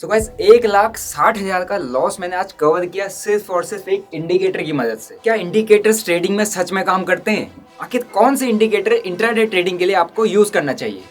तो गाइस 1,60,000 का लॉस मैंने आज कवर किया सिर्फ और सिर्फ एक इंडिकेटर की मदद से। क्या इंडिकेटर्स ट्रेडिंग में सच में काम करते हैं? आखिर कौन से इंडिकेटर इंट्राडे ट्रेडिंग के लिए आपको यूज करना चाहिए?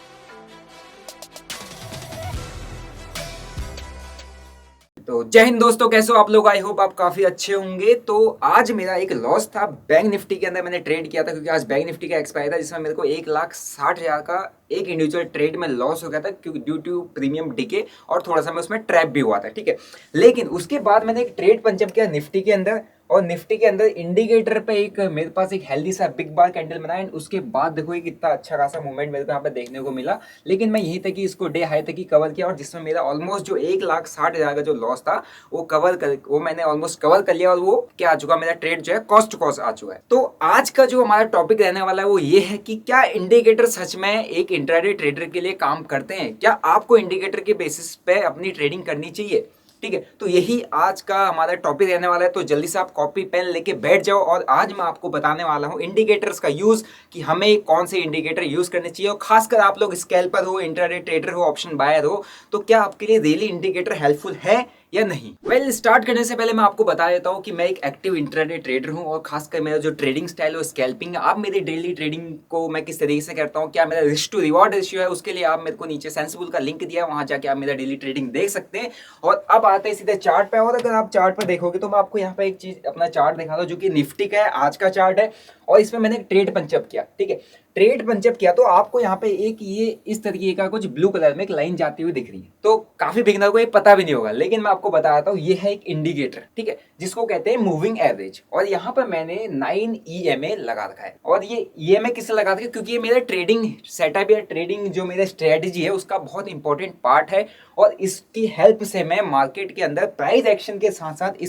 तो जय हिंद दोस्तों, कैसे हो आप लोग? आई होप आप काफी अच्छे होंगे। तो आज मेरा एक लॉस था बैंक निफ्टी के अंदर, मैंने ट्रेड किया था क्योंकि आज बैंक निफ्टी का एक्सपायर था, जिसमें मेरे को 1,60,000 का एक इंडिविजुअल ट्रेड में लॉस हो गया था क्योंकि ड्यू टू प्रीमियम डीके और थोड़ा सा मैं उसमें ट्रैप भी हुआ था। ठीक है, लेकिन उसके बाद मैंने एक ट्रेड पंचअप किया निफ्टी के अंदर, और निफ्टी के अंदर इंडिकेटर पे एक मेरे पास एक हेल्दी सा बिग बार कैंडल बना एंड उसके बाद देखो एक इतना अच्छा खासा मूवमेंट मेरे को यहाँ पे देखने को मिला। लेकिन मैं यहीं तक कि इसको डे हाई तक ही कवर किया, और जिसमें मेरा ऑलमोस्ट जो 1,60,000 का जो लॉस था वो मैंने ऑलमोस्ट कवर कर लिया, और वो क्या आ चुका, मेरा ट्रेड जो है कॉस्ट टू कॉस्ट आ चुका है। तो आज का जो हमारा टॉपिक रहने वाला है वो ये है कि क्या इंडिकेटर सच में एक इंट्राडे ट्रेडर के लिए काम करते हैं? क्या आपको इंडिकेटर के बेसिस पे अपनी ट्रेडिंग करनी चाहिए? ठीक है, तो यही आज का हमारा टॉपिक रहने वाला है। तो जल्दी से आप कॉपी पेन लेके बैठ जाओ, और आज मैं आपको बताने वाला हूं इंडिकेटर्स का यूज, कि हमें कौन से इंडिकेटर यूज करने चाहिए। और खासकर आप लोग स्कैल्पर हो, इंट्राडे ट्रेडर हो, ऑप्शन बायर हो, तो क्या आपके लिए रियली इंडिकेटर हेल्पफुल है या नहीं? वेल, स्टार्ट करने से पहले मैं आपको बता देता हूं कि मैं एक एक्टिव इंट्राडे ट्रेडर हूं, और खासकर मेरा जो ट्रेडिंग स्टाइल है वो स्कैल्पिंग है। आप मेरी डेली ट्रेडिंग को मैं किस तरीके से करता हूं, क्या मेरा रिस्क टू रिवॉर्ड रेशियो है, उसके लिए आप मेरे को नीचे सेंसिबल का लिंक दिया है, वहां जाके आप मेरा डेली ट्रेडिंग देख सकते हैं। और अब आते हैं सीधे चार्ट पे, और अगर आप चार्ट पर देखोगे तो मैं आपको यहाँ पे एक चीज अपना चार्ट दिखा दूं जो कि निफ्टी का है, आज का चार्ट है, और इसमें मैंने ट्रेड पंचअप किया। ठीक है, ट्रेड पंचअप किया तो आपको यहाँ पे एक ये इस तरीके का कुछ ब्लू कलर में एक लाइन जाती हुई दिख रही है। तो काफी बिगिनर को ये पता भी नहीं होगा, लेकिन मैं आपको बताता हूँ ये है एक इंडिकेटर, ठीक है, जिसको कहते हैं मूविंग एवरेज। और यहाँ पर मैंने 9 EMA लगा रखा है, और ये EMA किससे लगा रखा है? क्योंकि ये मेरा ट्रेडिंग सेटअप या ट्रेडिंग जो मेरा स्ट्रेटेजी है उसका बहुत इंपॉर्टेंट पार्ट है, और इसकी हेल्प से मैं मार्केट के अंदर प्राइस एक्शन के साथ साथ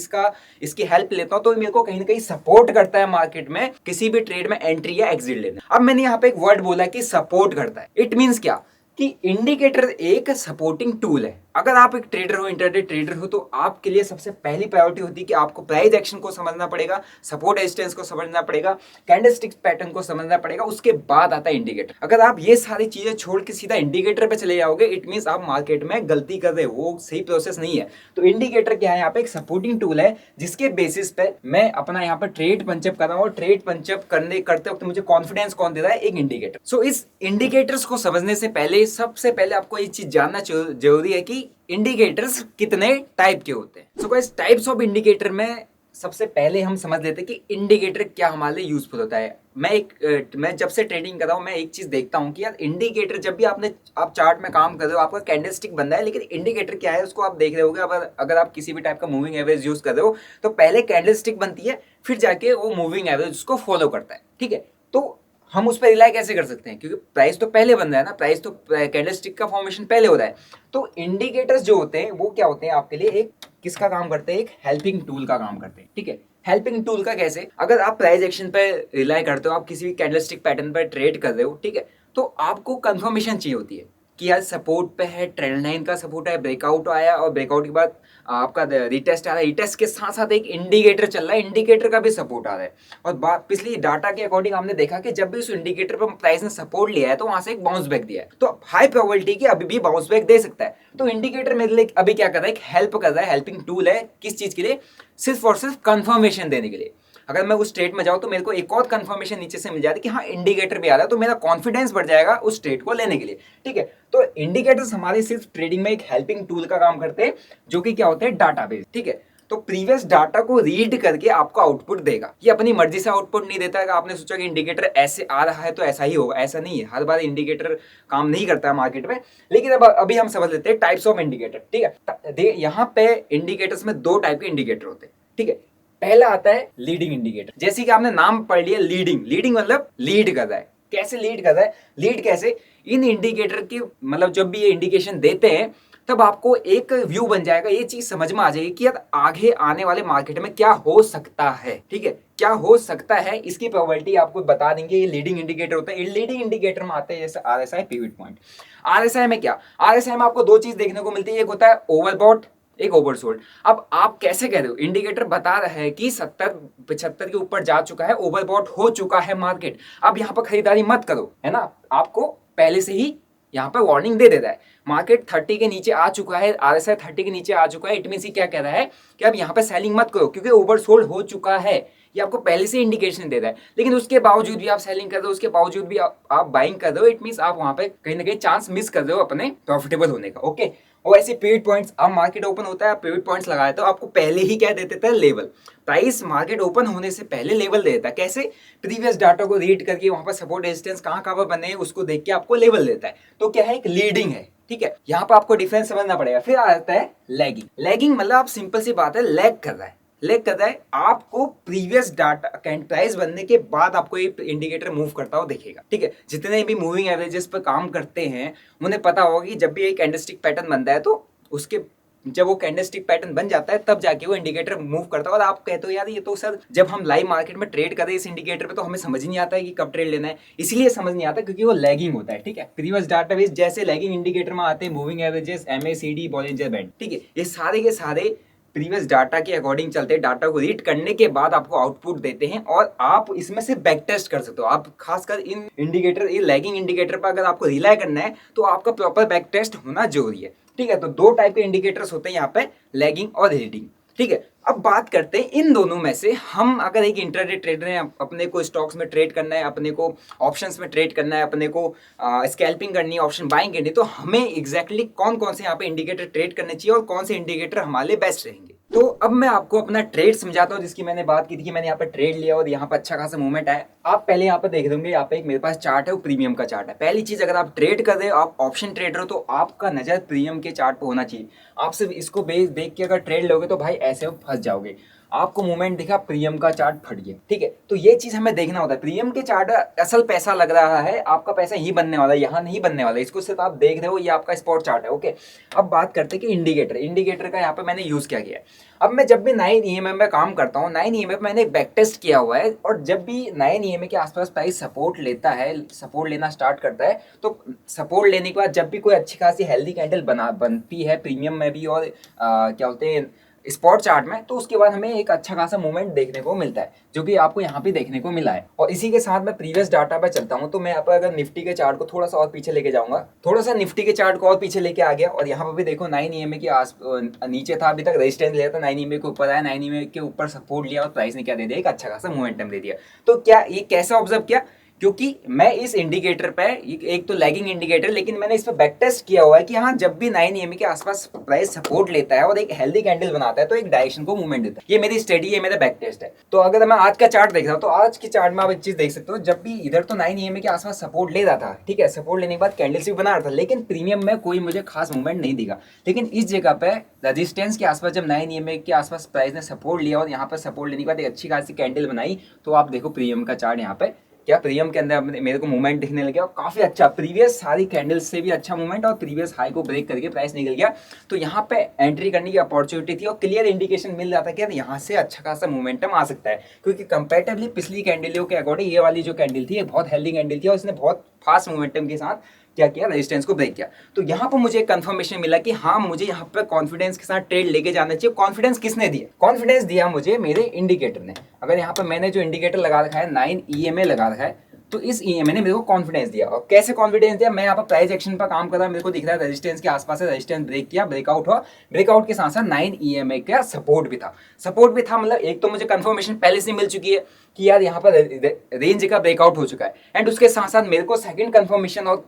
इसकी हेल्प लेता हूं, तो मेरे को कहीं ना कहीं सपोर्ट करता है मार्केट में किसी भी ट्रेड में एंट्री या एग्जिट लेना। अब मैंने यहाँ पे एक वर्ड बोला कि सपोर्ट करता है, इट मींस क्या कि इंडिकेटर एक सपोर्टिंग टूल है। अगर आप एक ट्रेडर हो, इंट्राडे ट्रेडर हो, तो आपके लिए सबसे पहली प्रायोरिटी होती है कि आपको प्राइस एक्शन को समझना पड़ेगा, सपोर्ट रेजिस्टेंस को समझना पड़ेगा, कैंडलस्टिक पैटर्न को समझना पड़ेगा, उसके बाद आता है इंडिकेटर। अगर आप ये सारी चीजें छोड़ के सीधा इंडिकेटर पे चले जाओगे, इट मींस आप मार्केट में गलती कर रहे हो, वो सही प्रोसेस नहीं है। तो इंडिकेटर क्या है? यहाँ पे एक सपोर्टिंग टूल है, जिसके बेसिस पे मैं अपना यहाँ पर ट्रेड पंचअप कर रहा हूँ, और ट्रेड पंचअप करते वक्त मुझे कॉन्फिडेंस कौन दे रहा है? एक इंडिकेटर। सो इस इंडिकेटर्स को समझने से पहले सबसे पहले आपको ये चीज जानना जरूरी है कि इंडिकेटर्स कितने टाइप के होते हैं। So guys, types of indicator में सबसे पहले हम समझ लेते हैं कि इंडिकेटर क्या हमारे लिए यूजफुल होता है। मैं जब से ट्रेडिंग कर रहा हूं, मैं एक चीज देखता हूं कि यार इंडिकेटर, जब भी आप चार्ट में काम कर रहे हो, आपका कैंडलस्टिक बन रहा है, लेकिन इंडिकेटर क्या है उसको आप देख रहे होगे। अगर आप किसी भी टाइप का मूविंग एवरेज यूज कर रहे हो, तो पहले कैंडलस्टिक बनती है, फिर जाके वो मूविंग एवरेज उसको फॉलो करता है। ठीक है, तो हम उस पर रिलाई कैसे कर सकते हैं? क्योंकि प्राइस तो पहले बन रहा है ना, प्राइस तो कैंडलस्टिक का फॉर्मेशन पहले हो रहा है। तो इंडिकेटर्स जो होते हैं वो क्या होते हैं आपके लिए? एक किसका काम करते हैं? एक हेल्पिंग टूल का काम करते हैं। ठीक है, हेल्पिंग टूल का कैसे? अगर आप प्राइस एक्शन पे रिलाई करते हो, आप किसी भी कैंडलस्टिक पैटर्न पर ट्रेड कर रहे हो, ठीक है, तो आपको कंफर्मेशन चाहिए होती है कि यार सपोर्ट पे है, ट्रेंड लाइन का सपोर्ट है, ब्रेकआउट आया, और ब्रेकआउट के बाद आपका रिटेस्ट आ रहा है, रिटेस्ट के साथ साथ एक इंडिकेटर चल रहा है, इंडिकेटर का भी सपोर्ट आ रहा है। और पिछली डाटा के अकॉर्डिंग हमने देखा कि जब भी उस इंडिकेटर पर प्राइस ने सपोर्ट लिया है, तो वहां से एक बाउंस बैक दिया है, तो हाई प्रोबेबिलिटी कि अभी भी बाउंस बैक दे सकता है। तो इंडिकेटर मेरे लिए अभी क्या कर रहा है? एक हेल्प कर रहा है, हेल्पिंग टूल है। किस चीज के लिए? सिर्फ और सिर्फ कंफर्मेशन देने के लिए। अगर मैं उस स्टेट में जाऊं तो मेरे को एक और कंफर्मेशन नीचे से मिल जाती है कि हाँ इंडिकेटर भी आ रहा है, तो मेरा कॉन्फिडेंस बढ़ जाएगा उस स्टेट को लेने के लिए। ठीक है, तो इंडिकेटर्स हमारे सिर्फ ट्रेडिंग में एक हेल्पिंग टूल का काम करते हैं, जो कि क्या होते हैं? डाटाबेस। ठीक है, तो प्रीवियस डाटा को रीड करके आपको आउटपुट देगा। ये अपनी मर्जी से आउटपुट नहीं देता है कि आपने सोचा कि इंडिकेटर ऐसे आ रहा है तो ऐसा ही होगा, ऐसा नहीं है। हर बार इंडिकेटर काम नहीं करता है मार्केट में। लेकिन अब अभी हम समझ लेते हैं टाइप्स ऑफ इंडिकेटर। ठीक है, यहाँ पे इंडिकेटर्स में दो टाइप के इंडिकेटर होते हैं। ठीक है, पहला आता है लीडिंग इंडिकेटर। जैसे कि आपने नाम पढ़ लिया, लीडिंग मतलब लीड कर रहा है। कैसे लीड कर रहा है? लीड कैसे? इन इंडिकेटर की मतलब जब भी ये इंडिकेशन देते हैं, तब आपको एक व्यू बन जाएगा, ये चीज समझ में आ जाएगी कि यार आगे आने वाले मार्केट में क्या हो सकता है। ठीक है, क्या हो सकता है, इसकी प्रोबेबिलिटी आपको बता देंगे। ये लीडिंग इंडिकेटर होता है। लीडिंग इंडिकेटर में आते हैं जैसे RSI, पिवट पॉइंट। RSI में क्या? RSI में आपको दो चीज देखने को मिलती है, एक होता है ओवरबॉट, एक ओवरसोल्ड। अब आप कैसे कह रहे हो? इंडिकेटर बता रहा है कि 70-75 के ऊपर जा चुका है, ओवरबॉट हो चुका है मार्केट, अब यहां पर खरीदारी मत करो, है ना? आपको पहले से ही यहाँ पे वार्निंग दे देता है। मार्केट 30 के नीचे आ चुका है, RSI 30 के नीचे आ चुका है, इट मींस क्या कह रहा है कि अब यहाँ पे सेलिंग मत करो क्योंकि ओवरसोल्ड हो चुका है। ये आपको पहले से इंडिकेशन दे रहा है, लेकिन उसके बावजूद भी आप सेलिंग कर रहे हो, उसके बावजूद भी आप बाइंग कर रहे हो, इट मींस आप वहां पे कहीं ना कहीं चांस मिस कर रहे हो अपने प्रॉफिटेबल होने का। ओके, और ऐसे पिवट पॉइंट्स, अब मार्केट ओपन होता है, आप पिवट पॉइंट्स लगाए तो आपको पहले ही क्या दे देता है, लेवल। प्राइस मार्केट ओपन होने से पहले लेवल दे देता है। कैसे? प्रीवियस डाटा को रीड करके वहां पर सपोर्ट रेजिस्टेंस कहाँ कहाँ पर बने हैं उसको देख के आपको लेवल देता है। तो क्या है, एक लीडिंग है, ठीक है। यहाँ पर आपको डिफरेंस समझना पड़ेगा। फिर आ जाता है लैगिंग। लैगिंग मतलब आप सिंपल सी बात है, लैग कर रहा है। लैग कर रहा है, आपको प्रीवियस डाटा प्राइस बनने के बाद आपको ये इंडिकेटर मूव करता हुआ दिखेगा, ठीक है। जितने भी मूविंग एवरेजेस पर काम करते हैं उन्हें पता होगा कि जब भी एक कैंडलस्टिक पैटर्न बनता है तो उसके जब वो कैंडलस्टिक पैटर्न बन जाता है तब जाके वो इंडिकेटर मूव करता है। और आप कहते हो यार ये तो सर जब हम लाइव मार्केट में ट्रेड करें इस इंडिकेटर पे तो हमें समझ ही नहीं आता है कि कब ट्रेड लेना है। इसीलिए समझ नहीं आता क्योंकि वो लैगिंग होता है, ठीक है। प्रीवियस डाटा बेस जैसे लैगिंग इंडिकेटर में आते हैं, moving averages, MACD, Bollinger band, ठीक है। ये सारे के सारे प्रीवियस डाटा के अकॉर्डिंग चलते हैं। डाटा को रीड करने के बाद आपको आउटपुट देते हैं और आप इसमें से बैक टेस्ट कर सकते हो। आप खासकर इन इंडिकेटर, ये लैगिंग इंडिकेटर पर अगर आपको रिलाई करना है तो आपका प्रॉपर बैक टेस्ट होना जरूरी है, ठीक है। तो दो टाइप के इंडिकेटर्स होते हैं यहाँ पे, लैगिंग और रीडिंग, ठीक है। अब बात करते हैं इन दोनों में से, हम अगर एक इंट्राडे ट्रेडर हैं, अपने को स्टॉक्स में ट्रेड करना है, अपने को ऑप्शंस में ट्रेड करना है, अपने को स्कैल्पिंग करनी है, ऑप्शन बाइंग करनी है, तो हमें एग्जैक्टली कौन कौन से यहाँ पे इंडिकेटर ट्रेड करने चाहिए और कौन से इंडिकेटर हमारे लिए बेस्ट रहेंगे। तो अब मैं आपको अपना ट्रेड समझाता हूँ जिसकी मैंने बात की थी कि मैंने यहाँ पे ट्रेड लिया और यहाँ पे अच्छा खासा मूवमेंट आया। आप पहले यहाँ पे देख दोगे, यहाँ पे एक मेरे पास चार्ट है, वो प्रीमियम का चार्ट है। पहली चीज, अगर आप ट्रेड कर रहे हो, आप ऑप्शन ट्रेडर हो, तो आपका नजर प्रीमियम के चार्ट पे होना चाहिए। आप सिर्फ इसको देख के अगर ट्रेड लोगे तो भाई ऐसे में फंस जाओगे। आपको मूवमेंट दिखा, प्रीमियम का चार्ट फट गया, ठीक है। तो ये चीज हमें देखना होता है। प्रीमियम के चार्ट असल पैसा लग रहा है, आपका पैसा यही बनने वाला है, यहाँ नहीं बनने वाला है। इसको सिर्फ आप देख रहे हो, ये आपका स्पॉट चार्ट है, ओके। अब बात करते हैं कि इंडिकेटर का यहाँ पे मैंने यूज क्या किया है। अब मैं जब भी 9 EMA में काम करता हूँ, 9 EMA पे मैंने एक बैक टेस्ट किया हुआ है, और जब भी 9 EMA के आसपास प्राइस सपोर्ट लेता है, सपोर्ट लेना स्टार्ट करता है, तो सपोर्ट लेने के बाद जब भी कोई अच्छी खासी हेल्दी कैंडल बनती है प्रीमियम में भी और क्या बोलते हैं स्पॉट चार्ट में, तो उसके बाद हमें एक अच्छा खासा मूवमेंट देखने को मिलता है, जो कि आपको यहाँ पे देखने को मिला है। और इसी के साथ मैं प्रीवियस डाटा पे चलता हूँ, तो मैं यहाँ पर अगर निफ्टी के चार्ट को थोड़ा सा और पीछे लेके जाऊंगा, थोड़ा सा निफ्टी के चार्ट को और पीछे लेके आ गया, और यहाँ पर भी देखो 9 EMA के नीचे था, अभी तक रेजिस्टेंस लिया था, 9 EMA के ऊपर आया, 9 EMA के ऊपर सपोर्ट लिया और प्राइस ने क्या दे दिया, एक अच्छा खासा मोमेंटम दे दिया। तो क्या ये कैसे ऑब्जर्व किया, क्योंकि मैं इस इंडिकेटर पे, एक तो लैगिंग इंडिकेटर, लेकिन मैंने इस पर बैक टेस्ट किया हुआ है कि हाँ जब भी 9 EMA के आसपास प्राइस सपोर्ट लेता है और एक हेल्दी कैंडल बनाता है तो एक डायरेक्शन को मूवमेंट देता है। ये मेरी स्टडी है, मेरा बैक टेस्ट है। तो अगर मैं आज का चार्ट देख रहा हूँ तो आज के चार्ट में आप एक चीज देख सकते हो, जब भी इधर तो 9 EMA के आसपास सपोर्ट ले रहा था, ठीक है, सपोर्ट लेने के बाद कैंडल्स भी बना रहा था, लेकिन प्रीमियम में कोई मुझे खास मूवमेंट नहीं दिखा। लेकिन इस जगह पे रेजिस्टेंस के आसपास जब 9 EMA के आसपास प्राइस ने सपोर्ट लिया और यहाँ पर सपोर्ट लेने के बाद एक अच्छी खासी कैंडल बनाई, तो आप देखो प्रीमियम का चार्ट यहाँ पे, क्या प्रीमियम के अंदर मेरे को मूवमेंट दिखने लग गया और काफी अच्छा, प्रीवियस सारी कैंडल्स से भी अच्छा मूवमेंट और प्रीवियस हाई को ब्रेक करके प्राइस निकल गया। तो यहाँ पे एंट्री करने की अपॉर्चुनिटी थी और क्लियर इंडिकेशन मिल रहा था कि यहाँ से अच्छा खासा मोमेंटम आ सकता है, क्योंकि कंपैरेटिवली पिछली कैंडलियों के अकॉर्डिंग ये वाली जो कैंडल थी ये बहुत हेल्दी कैंडल थी और इसने बहुत फास्ट मोमेंटम के साथ क्या किया, रेजिस्टेंस को ब्रेक किया। तो यहाँ पर मुझे कंफर्मेशन मिला कि हाँ मुझे यहाँ पे कॉन्फिडेंस के साथ ट्रेड लेके जाना चाहिए। कॉन्फिडेंस किसने दिया? कॉन्फिडेंस दिया मुझे मेरे इंडिकेटर ने। अगर यहाँ पे मैंने जो इंडिकेटर लगा रखा है 9 EMA लगा रखा है, तो इस EMA ने मेरे को कॉन्फिडेंस दिया। और कैसे कॉन्फिडेंस दिया, मैं यहाँ पर प्राइस एक्शन पर काम कर रहा, मेरे को दिख रहा है रेजिस्टेंस के आसपास है, रेजिस्टेंस ब्रेक किया, ब्रेकआउट हुआ, ब्रेकआउट के साथ साथ 9 EMA का सपोर्ट भी था। सपोर्ट भी था मतलब एक तो मुझे कंफर्मेशन पहले से मिल चुकी है कि यार यहाँ पर रेंज का ब्रेकआउट हो चुका है, एंड उसके साथ साथ मेरे को सेकंड कंफर्मेशन और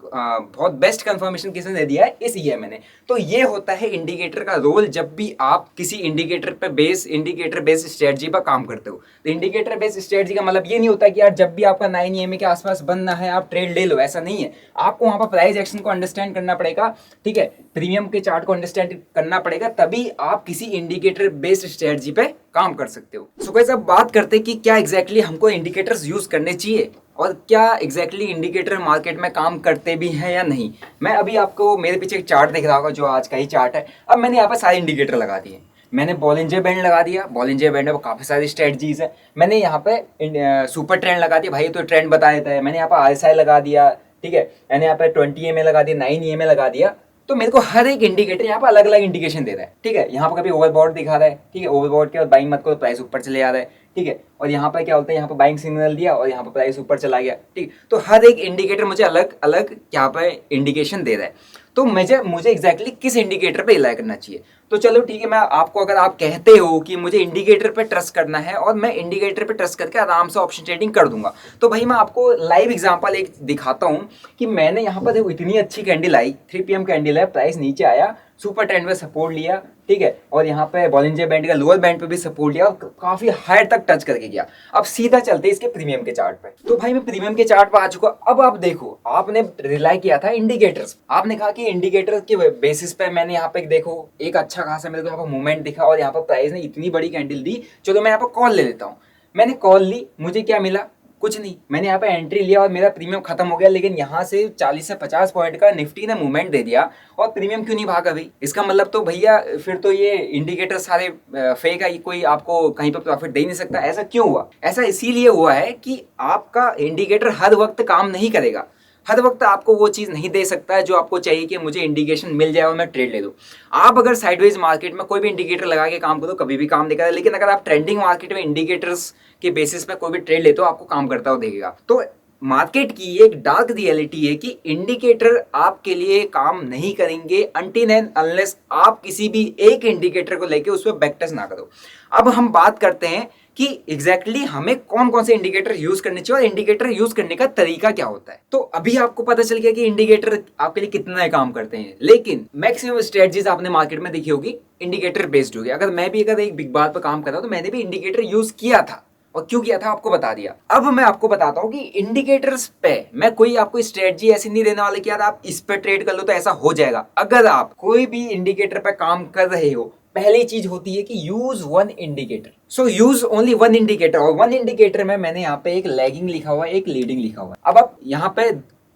बहुत बेस्ट कंफर्मेशन किसने दे दिया है, इस EMA ने। तो ये होता है इंडिकेटर का रोल जब भी आप किसी इंडिकेटर बेस्ड स्ट्रेटजी पर काम करते हो। तो इंडिकेटर बेस्ड स्ट्रेटजी का मतलब ये नहीं होता कि यार जब भी आपका 9 EMA के आसपास बनना है आप ट्रेड ले लो, ऐसा नहीं है। आपको वहां पर प्राइस एक्शन को अंडरस्टैंड करना पड़ेगा, ठीक है, प्रीमियम के चार्ट को अंडरस्टैंड करना पड़ेगा, तभी आप किसी इंडिकेटर बेस्ड स्ट्रेटजी पे काम कर सकते हो। सो गाइस अब बात करते हैं कि क्या एग्जैक्टली हमको इंडिकेटर्स यूज करने चाहिए और क्या एग्जैक्टली इंडिकेटर मार्केट में काम करते भी हैं या नहीं। मैं अभी आपको मेरे पीछे एक चार्ट दिख रहा होगा जो आज का ही चार्ट है। अब मैंने यहाँ पर सारे इंडिकेटर लगा दिए, मैंने बॉलिंजर बैंड लगा दिया, बॉलिंजर बैंड में काफी सारी स्ट्रेटजीज है। मैंने यहाँ पे सुपर ट्रेंड लगा दिया, भाई तो ट्रेंड बता देता है। मैंने यहाँ पर RSI लगा दिया, ठीक है, मैंने यहाँ पे 20 EMA लगा दिया, 9 EMA लगा दिया, तो मेरे को हर एक इंडिकेटर यहाँ पर अलग अलग इंडिकेशन दे रहा है, ठीक है। यहाँ पर कभी ओवरबॉट दिखा रहा है, ठीक है, ओवरबॉट के बाद बाइंग मत करो, प्राइस ऊपर चले आ रहा है, ठीक है। और यहाँ पर क्या होता है, यहाँ पर बाइंग सिग्नल दिया और यहाँ पर प्राइस ऊपर चला गया, ठीक। तो हर एक इंडिकेटर मुझे अलग अलग यहाँ पर इंडिकेशन दे रहा है। तो मुझे एग्जैक्टली किस इंडिकेटर पे रिलाई करना चाहिए। तो चलो ठीक है, मैं आपको, अगर आप कहते हो कि मुझे इंडिकेटर पे ट्रस्ट करना है और मैं इंडिकेटर पे ट्रस्ट करके आराम से ऑप्शन ट्रेडिंग कर दूंगा, तो भाई मैं आपको लाइव एग्जांपल एक दिखाता हूं कि मैंने यहाँ पर देखो इतनी अच्छी कैंडल आई, 3 PM कैंडल है, प्राइस नीचे आया, सुपर ट्रेंड में सपोर्ट लिया, ठीक है, और यहाँ पे बॉलिंजर बैंड का लोअर बैंड पे भी सपोर्ट लिया और काफी हाई तक टच करके गया। अब सीधा चलते इसके प्रीमियम के चार्ट पे। तो भाई मैं प्रीमियम के चार्ट पे आ चुका। अब आप देखो, आपने रिलाई किया था इंडिकेटर्स, आपने कहा कि इंडिकेटर के बेसिस पे मैंने यहाँ पे देखो एक अच्छा खासा मेरे को यहाँ पर मूवमेंट दिखा और यहाँ पर प्राइस ने इतनी बड़ी कैंडल दी, चलो मैं यहाँ पर कॉल ले लेता हूँ। मैंने कॉल ली, मुझे क्या मिला, कुछ नहीं, मैंने यहाँ पे एंट्री लिया और मेरा प्रीमियम खत्म हो गया। लेकिन यहाँ से 40 से 50 पॉइंट का निफ्टी ने मूवमेंट दे दिया और प्रीमियम क्यों नहीं भागा भाई? इसका मतलब तो भैया फिर तो ये इंडिकेटर सारे फेक है, कोई आपको कहीं पर प्रॉफिट दे नहीं सकता। ऐसा क्यों हुआ? ऐसा इसीलिए हुआ है कि आपका इंडिकेटर हर वक्त काम नहीं करेगा, हर वक्त आपको वो चीज़ नहीं दे सकता है जो आपको चाहिए कि मुझे इंडिकेशन मिल जाए और मैं ट्रेड ले दूँ। आप अगर साइडवेज मार्केट में कोई भी इंडिकेटर लगा के काम करो, कभी भी काम नहीं करेगा। लेकिन अगर आप ट्रेंडिंग मार्केट में इंडिकेटर्स के बेसिस पे कोई भी ट्रेड लेते हो, आपको काम करता हुआ देखेगा। तो मार्केट की एक डार्क रियलिटी है कि इंडिकेटर आपके लिए काम नहीं करेंगे अनटिल एंड अनलेस आप किसी भी एक इंडिकेटर को लेके उस पर बैक टेस्ट ना करो। अब हम बात करते हैं कि एग्जैक्टली हमें कौन कौन से इंडिकेटर यूज करने चाहिए और इंडिकेटर यूज करने का तरीका क्या होता है। तो अभी आपको पता चल गया कि इंडिकेटर आपके लिए कितना काम करते हैं, लेकिन मैक्सिमम स्ट्रेटजीज आपने मार्केट में देखी होगी इंडिकेटर बेस्ड होगी। अगर मैं भी एक बिग बात पर काम कर रहा हूं तो मैंने भी इंडिकेटर यूज किया था, और क्यों किया था आपको बता दिया। अब मैं आपको बताता हूं कि इंडिकेटर्स पे मैं कोई आपको स्ट्रेटजी ऐसी नहीं देने वाला कि यार आप इस पे ट्रेड कर लो तो ऐसा हो जाएगा। अगर आप कोई भी इंडिकेटर पे काम कर रहे हो, पहली चीज होती है कि यूज वन इंडिकेटर। सो यूज ओनली वन इंडिकेटर, और वन इंडिकेटर में मैंने यहाँ पे एक लैगिंग लिखा हुआ है, एक लीडिंग लिखा हुआ है। अब आप यहाँ पे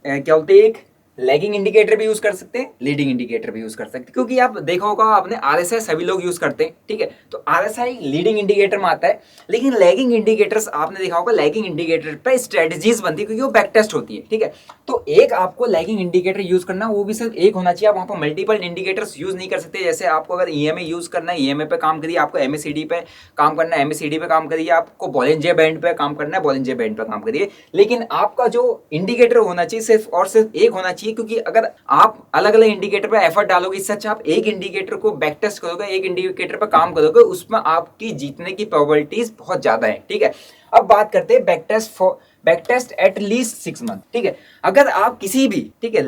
क्या बोलते हैं, एक लैगिंग इंडिकेटर भी यूज कर सकते हैं, लीडिंग इंडिकेटर भी यूज कर सकते हैं, क्योंकि आप देखा होगा आपने आरएसआई सभी लोग यूज करते हैं, ठीक है। तो आरएसआई लीडिंग इंडिकेटर में आता है, लेकिन लैगिंग इंडिकेटर्स आपने देखा होगा लैगिंग इंडिकेटर पे स्ट्रेटजीज बनती है क्योंकि वो बैक टेस्ट होती है, ठीक है। तो एक आपको लैगिंग इंडिकेटर यूज करना, वो भी सिर्फ एक होना चाहिए। आप वहां पर मल्टीपल इंडिकेटर्स यूज नहीं कर सकते। जैसे आपको अगर ईएमए यूज करना है, ईएमए पे काम करिए, आपको एमएसीडी पे काम करना है, एमएसीडी पे काम करिए, आपको बॉलिंजर बैंड पे काम करना है, बॉलिंजर बैंड पे काम करिए। लेकिन आपका जो इंडिकेटर होना चाहिए सिर्फ और सिर्फ एक होना चाहिए, क्योंकि अगर आप अलग अलग इंडिकेटर पे एफर्ट डालोगे, इससे अच्छा आप एक इंडिकेटर को बैक टेस्ट करोगे, एक इंडिकेटर पे काम करोगे, उसमें आपकी जीतने की प्रोबेबिलिटीज बहुत ज्यादा है, ठीक है। अब बात करते हैं back test at least 6 month, ठीक है। अगर आप किसी भी, ठीक है,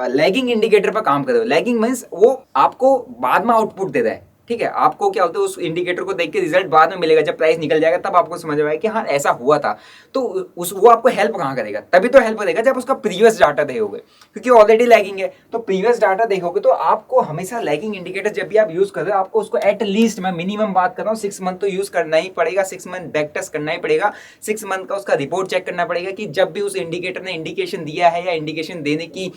लैगिंग इंडिकेटर पर काम कर रहे हो, लैगिंग मींस वो आपको बाद में आउटपुट दे रहा है, ठीक है। आपको क्या होता है, उस इंडिकेटर को देख के रिजल्ट बाद में मिलेगा, जब प्राइस निकल जाएगा तब आपको समझ आएगा कि हाँ ऐसा हुआ था। तो वो आपको हेल्प कहाँ करेगा? तभी तो हेल्प करेगा जब उसका प्रीवियस डाटा देखोगे, क्योंकि ऑलरेडी लैगिंग है। तो प्रीवियस डाटा देखोगे तो आपको हमेशा लैगिंग इंडिकेटर जब भी आप यूज कर रहे हो, आपको उसको एटलीस्ट, मैं मिनिमम बात कर रहा हूँ, 6 मंथ तो यूज करना ही पड़ेगा, 6 मंथ बैक टेस्ट करना ही पड़ेगा, 6 मंथ का उसका रिपोर्ट चेक करना पड़ेगा कि जब भी उस इंडिकेटर ने इंडिकेशन दिया है या इंडिकेशन देने की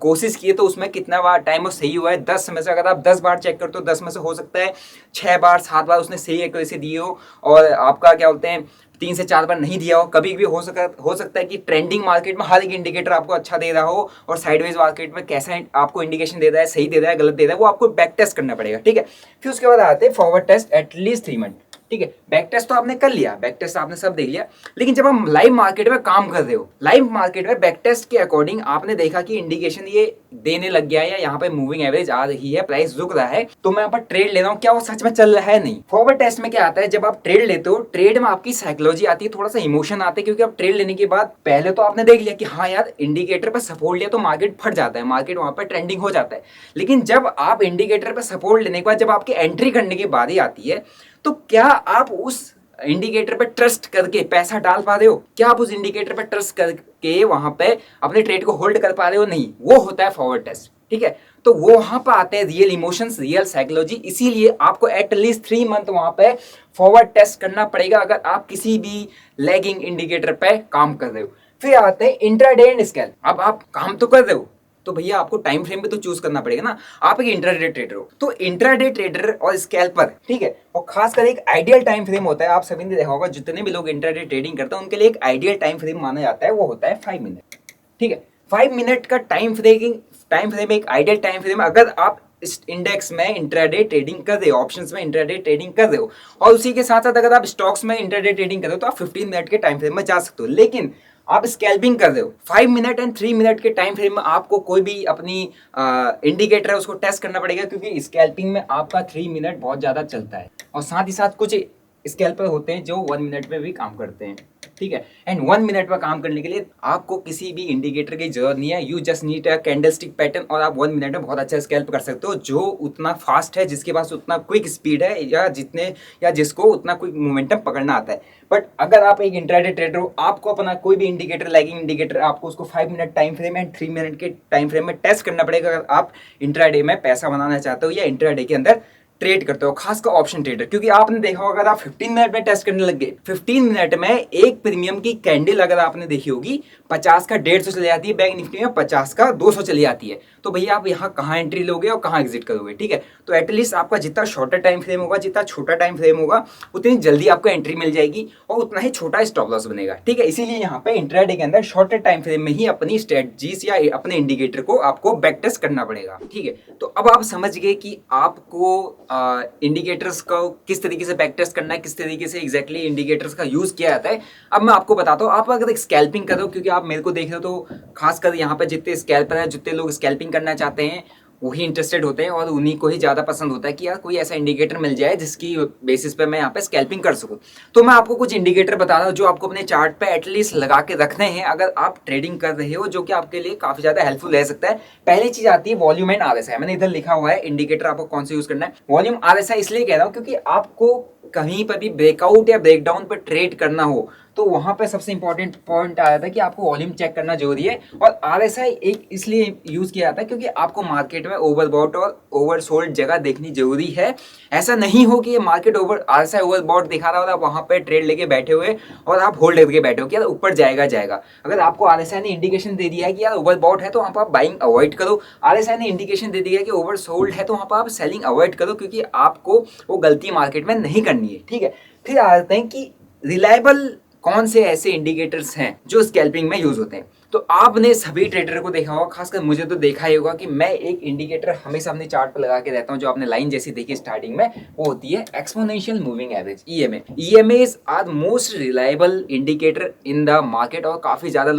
कोशिश की है तो उसमें कितना बार टाइम वो सही हुआ है। 10 में से अगर आप 10 बार चेक करते हो, 10 में से हो सकता है 6 बार 7 बार उसने सही एक्यूरेसी दी हो और आपका क्या बोलते हैं 3 से 4 बार नहीं दिया हो। कभी भी हो सकता है कि ट्रेंडिंग मार्केट में हर एक इंडिकेटर आपको अच्छा दे रहा हो और साइडवेज मार्केट में कैसा आपको इंडिकेशन दे रहा है, सही दे रहा है, गलत दे रहा है, वो आपको बैक टेस्ट करना पड़ेगा, ठीक है। फिर उसके बाद आते हैं फॉरवर्ड टेस्ट एटलीस्ट 3 मंथ, ठीक है। बैक टेस्ट तो आपने कर लिया, बैक टेस्ट आपने सब देख लिया, लेकिन जब हम लाइव मार्केट में काम कर रहे हो, लाइव मार्केट में बैक टेस्ट के अकॉर्डिंग आपने देखा कि इंडिकेशन ये देने लग गया है या यहाँ पे मूविंग एवरेज आ रही है, प्राइस रुक रहा है, तो मैं यहाँ पर ट्रेड ले रहा हूँ, क्या वो सच में चल रहा है? नहीं। फॉरवर्ड टेस्ट में क्या आता है, जब आप ट्रेड लेते हो, ट्रेड में आपकी साइकोलॉजी आती है, थोड़ा सा इमोशन आते हैं, क्योंकि आप ट्रेड लेने के बाद पहले तो आपने देख लिया कि हाँ यार इंडिकेटर पर सपोर्ट लिया तो मार्केट फट जाता है, मार्केट वहां पर ट्रेंडिंग हो जाता है। लेकिन जब आप इंडिकेटर पर सपोर्ट लेने के बाद जब आपकी एंट्री करने की बारी आती है, तो क्या आप उस इंडिकेटर पे ट्रस्ट करके पैसा डाल पा रहे हो? क्या आप उस इंडिकेटर पे ट्रस्ट करके वहां पे अपने ट्रेड को होल्ड कर पा रहे हो? नहीं। वो होता है फॉरवर्ड टेस्ट, ठीक है। तो वो वहां पर आते हैं रियल इमोशंस, रियल साइकोलॉजी। इसीलिए आपको एटलीस्ट 3 मंथ वहां पे फॉरवर्ड टेस्ट करना पड़ेगा अगर आप किसी भी लैगिंग इंडिकेटर पे काम कर रहे हो। फिर आते हैं इंट्राडे एंड स्कैल्प। अब आप काम तो कर रहे हो तो भैया आपको टाइम फ्रेम भी तो चूज करना पड़ेगा ना। आप एक इंट्राडे ट्रेडर हो तो इंट्राडे ट्रेडर और स्कैल्पर, ठीक है, और खासकर एक आइडियल टाइम फ्रेम होता है। आप सभी ने देखा होगा, जितने भी लोग इंट्राडे ट्रेडिंग करते हैं उनके लिए एक आइडियल टाइम फ्रेम माना जाता है, वो होता है 5 मिनट, ठीक है। 5 मिनट का टाइम फ्रेम, एक आइडियल टाइम फ्रेम, अगर आप इस इंडेक्स में इंट्राडे ट्रेडिंग कर रहे हो, ऑप्शंस में इंट्राडे ट्रेडिंग कर रहे हो, और उसी के साथ साथ अगर आप स्टॉक्स में इंट्राडे ट्रेडिंग कर रहे हो तो आप 15 मिनट के टाइम फ्रेम में जा सकते हो। लेकिन आप स्कैल्पिंग कर रहे हो 5 मिनट एंड 3 मिनट के टाइम फ्रेम में, आपको कोई भी अपनी इंडिकेटर है उसको टेस्ट करना पड़ेगा, क्योंकि स्कैल्पिंग में आपका 3 मिनट बहुत ज़्यादा चलता है, और साथ ही साथ कुछ स्कैल्पर होते हैं जो 1 मिनट में भी काम करते हैं, ठीक है। एंड 1 मिनट में काम करने के लिए आपको किसी भी इंडिकेटर की जरूरत नहीं है, you just need a candlestick pattern, और आप 1 मिनट में बहुत अच्छा स्कैल्प कर सकते हो, जो उतना फास्ट है, जिसके पास उतना क्विक स्पीड है, या जिसको उतना क्विक मोमेंटम पकड़ना आता है। बट अगर आप एक इंट्राडे ट्रेडर हो, आपको अपना कोई भी इंडिकेटर, लैगिंग इंडिकेटर, आपको उसको 5 minute time frame and 3 minute के टाइम फ्रेम में टेस्ट करना पड़ेगा, अगर आप इंट्राडे में पैसा बनाना चाहते हो या इंट्राडे के अंदर ट्रेड करते हो, खासकर ऑप्शन ट्रेडर। क्योंकि आपने देखा होगा, अगर आप 15 मिनट में टेस्ट करने लग गए, 15 मिनट में एक प्रीमियम की कैंडल अगर आपने देखी होगी 50 का 150 चली जाती है, बैंक निफ्टी में 50 का 200 चली जाती है, तो भैया आप यहाँ कहाँ एंट्री लोगे और कहाँ एग्जिट करोगे, ठीक है। तो एटलीस्ट आपका जितना शॉर्टर टाइम फ्रेम होगा, जितना छोटा टाइम फ्रेम होगा, उतनी जल्दी आपको एंट्री मिल जाएगी और उतना ही छोटा स्टॉप लॉस बनेगा, ठीक है। इसीलिए यहाँ पे इंट्राडे के अंदर शॉर्टर टाइम फ्रेम में ही अपनी स्ट्रेटजीज या अपने इंडिकेटर को आपको बैक टेस्ट करना पड़ेगा, ठीक है। तो अब आप समझ गए कि आपको इंडिकेटर्स को किस तरीके से बैक टेस्ट करना है, किस तरीके से एग्जैक्टली इंडिकेटर्स का यूज किया जाता है। अब मैं आपको बताता हूँ, आप अगर स्कैल्पिंग कर रहे हो, क्योंकि आप मेरे को देख रहे हो, तो खासकर यहाँ पे जितने स्कैल्पर हैं, जितने लोग स्कैल्पिंग करना चाहते हैं, वही इंटरेस्टेड होते हैं, और उन्हीं को ही ज़्यादा पसंद होता है कि यार कोई ऐसा इंडिकेटर मिल जाए जिसकी बेसिस पे मैं यहाँ पे स्कैल्पिंग कर सकूँ। तो मैं आपको कुछ इंडिकेटर बता रहा हूँ जो आपको अपने चार्ट पे एटलीस्ट लगा के रखने हैं अगर आप ट्रेडिंग कर रहे हो, जो कि आपके लिए काफ़ी ज़्यादा हेल्पफुल रह सकता है। पहली चीज़ आती है वॉल्यूम एंड आरएसआई। मैंने इधर लिखा हुआ है इंडिकेटर आपको कौन सा यूज़ करना है। वॉल्यूम आरएसआई इसलिए कह रहा हूँ क्योंकि आपको कहीं पर भी ब्रेकआउट या ब्रेकडाउन पर ट्रेड करना हो तो वहां पे सबसे इंपॉर्टेंट पॉइंट आया था कि आपको वॉल्यूम चेक करना जरूरी है। और आरएसआई एक इसलिए यूज किया जाता है क्योंकि आपको मार्केट में ओवरबॉट और ओवरसोल्ड जगह देखनी जरूरी है। ऐसा नहीं हो कि ये मार्केट आरएसआई ओवरबॉट दिखा रहा हो, आप वहां पे ट्रेड लेके बैठे हुए और आप होल्ड करके बैठे हो कि यार ऊपर जाएगा। अगर आपको आरएसआई ने इंडिकेशन दे दिया है कि यार ओवरबॉट है तो वहां पर आप बाइंग अवॉइड करो। आरएसआई ने इंडिकेशन दे दिया है कि ओवरसोल्ड है तो वहां पर आप सेलिंग अवॉइड करो, क्योंकि आपको वो गलती मार्केट में नहीं करनी है, ठीक है। फिर आते हैं कि रिलायबल कौन से ऐसे इंडिकेटर्स हैं जो स्कैल्पिंग में यूज होते हैं। तो आपने सभी ट्रेडर को देखा होगा, खासकर मुझे तो देखा ही होगा कि मैं एक इंडिकेटर हमेशा अपने चार्ट पर लगा के रहता हूं, जो आपने लाइन जैसी देखी स्टार्टिंग में, वो होती है exponential moving average, EMA. EMAs are most reliable indicator in the market, और काफी सारे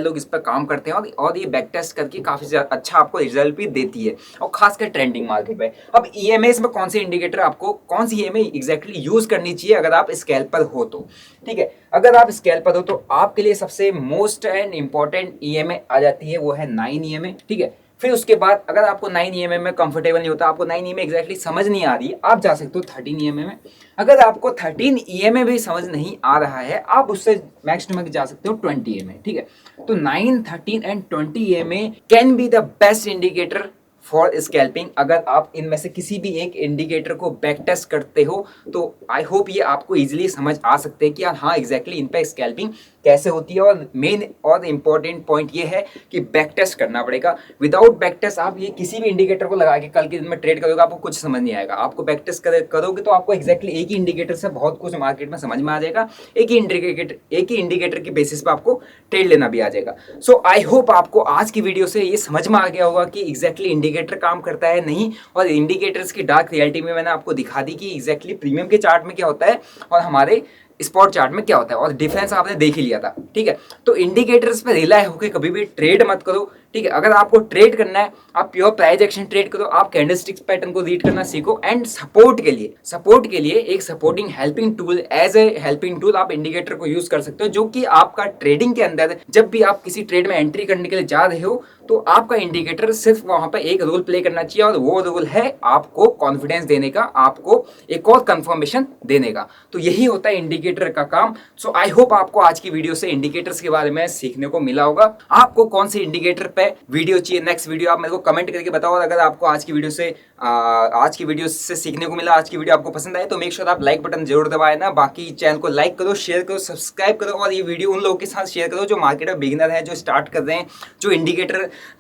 लोग इस पर काम करते हैं और ये बैक टेस्ट करके काफी अच्छा आपको रिजल्ट भी देती है, और खासकर ट्रेंडिंग मार्केट में। अब ईएमएस में कौन से इंडिकेटर आपको कौन सी ईएमए एग्जैक्टली यूज करनी चाहिए अगर आप स्कैल्पर हो तो, ठीक है। अगर आप स्कैल्पर हो तो आपके लिए सबसे मोस्ट एंड इंपॉर्टेंट ईएमए आ जाती है, वो है 9 ईएमए, ठीक है। फिर उसके बाद अगर आपको 9 ईएमए में कंफर्टेबल नहीं होता, आपको 9 ईएमए एग्जैक्टली समझ नहीं आ रही है, आप जा सकते हो 13 ईएमए में। अगर आपको 13 ईएमए भी समझ नहीं आ रहा है, आप उससे मैक्सिमम जा सकते हो 20 ईएमए, ठीक है। तो 9, 13 and 20 EMA can be the best indicator for scalping. अगर आप इनमें से किसी भी एक इंडिकेटर को बैक टेस्ट करते हो तो आई होप ये आपको इजीली समझ आ सकते हैं कि यार हाँ एग्जैक्टली इन पे स्कैल्पिंग कैसे होती है। और मेन और इम्पॉर्टेंट पॉइंट ये है कि बैक टेस्ट करना पड़ेगा। विदाउट बैक टेस्ट आप ये किसी भी इंडिकेटर को लगा के कल के दिन में ट्रेड करोगे, आपको कुछ समझ नहीं आएगा। आपको बैक टेस्ट करोगे तो आपको एग्जैक्टली एक ही इंडिकेटर से बहुत कुछ मार्केट में समझ में आ जाएगा, एक ही इंडिकेटर के बेसिस पे आपको ट्रेड लेना भी आ जाएगा। सो आई होप आपको आज की वीडियो से ये समझ में आ गया होगा कि एग्जैक्टली इंडिकेटर काम करता है नहीं, और इंडिकेटर्स की डार्क रियलिटी में मैंने आपको दिखा दी कि एग्जैक्टली प्रीमियम के चार्ट में क्या होता है और हमारे स्पॉट चार्ट में क्या होता है, और डिफरेंस आपने देख ही लिया था, ठीक है। तो इंडिकेटर्स पे रिलाय होकर कभी भी ट्रेड मत करो, ठीक है। अगर आपको ट्रेड करना है आप प्योर प्राइस एक्शन ट्रेड करो, आप कैंडलस्टिक्स पैटर्न को रीड करना सीखो। एंड सपोर्ट के लिए एक supporting helping tool, as a helping tool आप इंडिकेटर को यूज कर सकते हो, जो कि आपका ट्रेडिंग के अंदर जब भी आप किसी ट्रेड में एंट्री करने के लिए जा रहे हो तो आपका इंडिकेटर सिर्फ वहां पर एक रोल प्ले करना चाहिए, और वो रोल है आपको कॉन्फिडेंस देने का, आपको एक और कंफर्मेशन देने का। तो यही होता है इंडिकेटर का काम। सो आई होप आपको आज की वीडियो से इंडिकेटर्स के बारे में सीखने को मिला होगा। आपको कौन सी इंडिकेटर पे वीडियो चाहिए, नेक्स्ट वीडियो आप मेरे को कमेंट करके बताओ। और अगर आपको आज की वीडियो से सीखने को मिला, आज की वीडियो आपको पसंद आए तो मेक श्योर आप लाइक बटन जरूर दबाए ना। बाकी चैनल को लाइक करो, शेयर करो, सब्सक्राइब करो, और ये वीडियो उन लोगों के साथ शेयर करो जो मार्केट में बिगिनर है, जो स्टार्ट कर रहे हैं,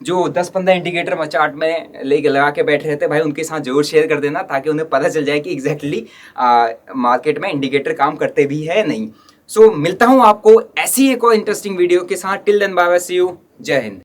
जो 10-15 इंडिकेटर चार्ट में लेके लगा के बैठे रहते हैं, भाई उनके साथ जरूर शेयर कर देना, ताकि उन्हें पता चल जाए कि एग्जैक्टली मार्केट में इंडिकेटर काम करते भी है नहीं। सो मिलता हूं आपको ऐसी एक और इंटरेस्टिंग वीडियो के साथ। Till then bye bye, see you, Jai Hind.